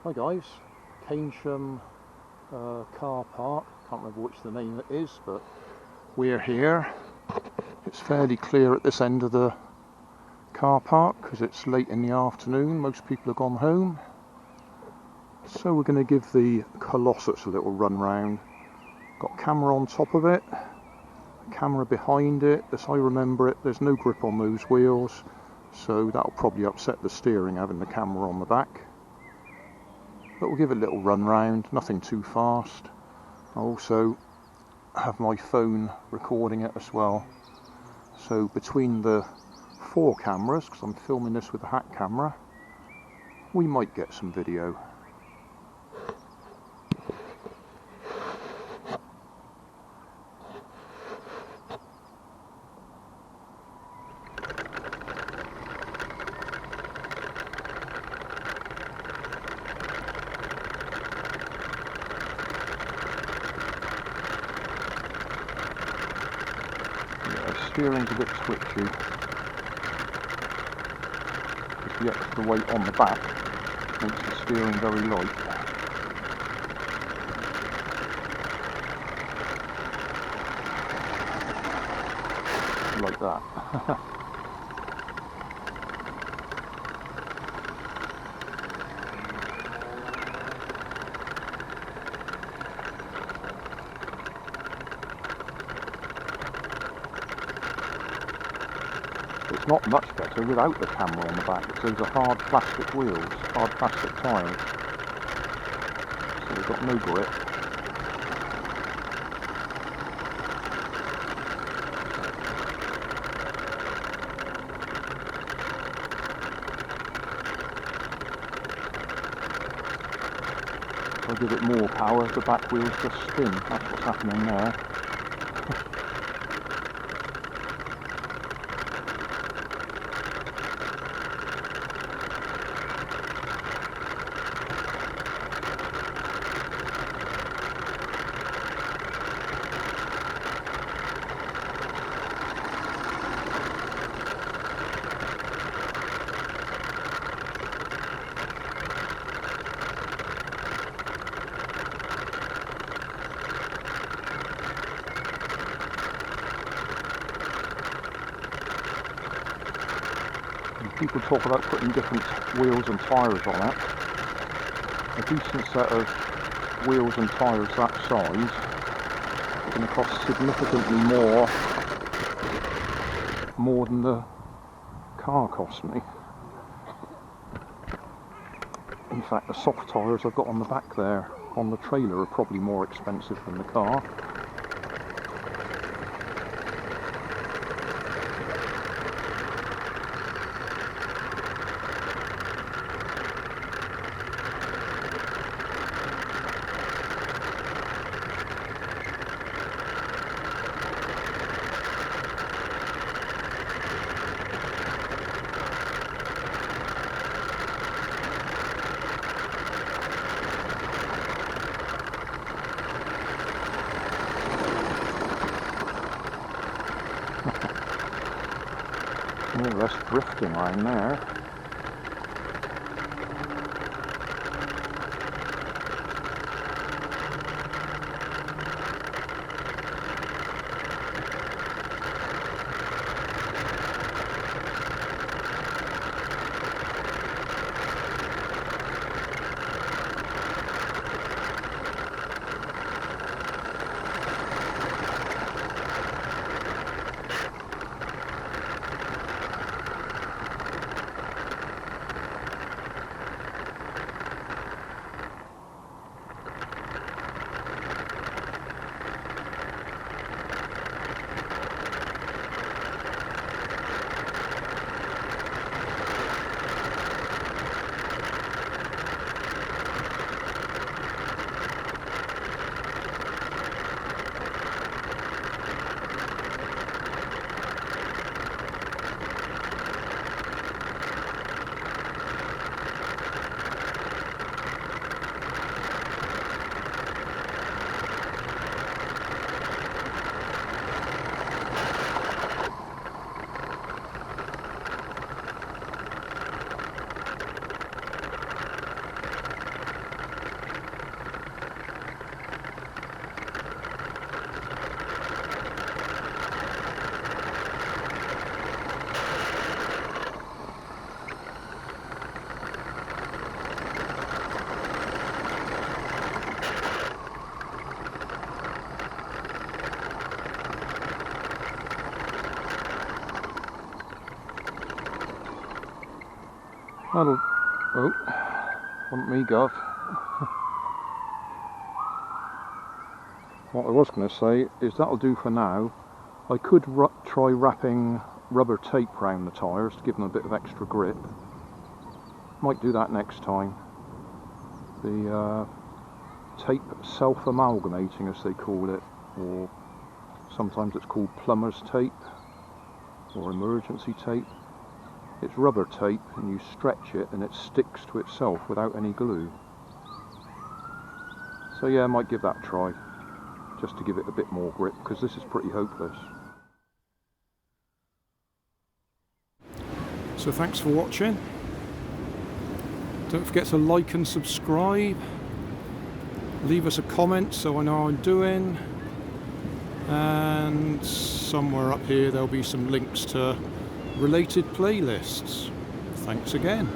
Hi guys, Keynsham car park, can't remember which the name it is, but we're here. It's fairly clear at this end of the car park because it's late in the afternoon, most people have gone home. So we're going to give the Colossus a little run round. Got a camera on top of it, a camera behind it. As I remember it, there's no grip on those wheels, so that'll probably upset the steering having the camera on the back. But we'll give it a little run round, nothing too fast. I also have my phone recording it as well. So between the 4 cameras, because I'm filming this with a hat camera, we might get some video. Steering's a bit twitchy because the extra weight on the back makes the steering very light. Like that. It's not much better without the camera on the back, because those are hard plastic wheels, hard plastic tyres, so they've got no grip. If I give it more power, the back wheels just spin. That's what's happening there. People talk about putting different wheels and tyres on it. A decent set of wheels and tyres that size is going to cost significantly more than the car cost me. In fact, the soft tyres I've got on the back there on the trailer are probably more expensive than the car. More or less drifting line there. That'll... oh, wasn't me, Gov. What I was going to say is that'll do for now. I could try wrapping rubber tape around the tyres to give them a bit of extra grip. Might do that next time. The tape self-amalgamating, as they call it, or sometimes it's called plumber's tape or emergency tape. It's rubber tape and you stretch it and it sticks to itself without any glue. So yeah, I might give that a try, just to give it a bit more grip, because this is pretty hopeless. So thanks for watching. Don't forget to like and subscribe. Leave us a comment so I know how I'm doing. And somewhere up here there'll be some links to related playlists. Thanks again.